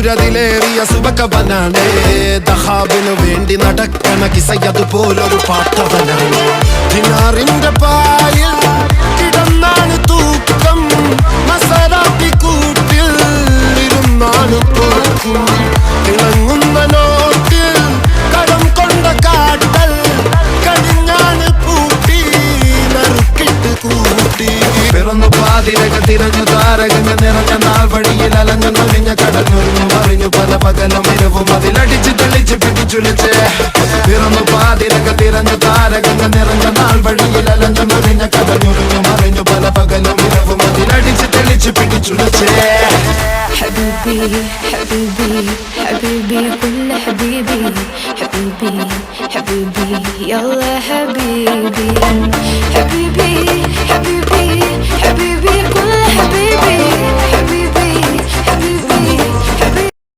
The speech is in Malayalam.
സൂര്യതിലേറിയ സുബകവനാണ് ദഹാബിനു വേണ്ടി നടക്കണ കിസയതുപോലൊരു പാട്ടവനാണ് ദിനാറിന്റെ പായിൽ കിടന്നാണ് തൂക്കം മസറാത്തി കൂട്ടിൽ ഇരുന്നാണ് തോക്കും തിളങ്ങുന്ന നോട്ടിൽ കടം കൊണ്ട കാട്ടൽ കടിഞ്ഞാണ് പൂട്ടി നറുക്കിട്ട് കൂട്ടി പിറന്നു പാതിരക തിരഞ്ഞു താരകങ്ങൾ നിറഞ്ഞ നാൾ വഴിയിൽ അലഞ്ഞു നൊലിഞ്ഞ കടഞ്ഞൊരിഞ്ഞു മറിഞ്ഞു പല പകലും ഇരവും അതിലടിച്ച് തെളിച്ച് പിടിച്ചുലിച്ച് പിറന്നു പാതിരക തിരഞ്ഞു താരകങ്ങൾ നിറഞ്ഞ നാൾ വഴിയിൽ അലഞ്ഞു നൊലിഞ്ഞ കടഞ്ഞൊരിഞ്ഞു മറിഞ്ഞു പല പകലും ഇരവും അതിലടിച്ച് തെളിച്ച് പിടിച്ചുലിച്ച് حبيبي حبيبي حبيبي كل حبيبي حبيبي حبيبي يلا حبيبي حبيبي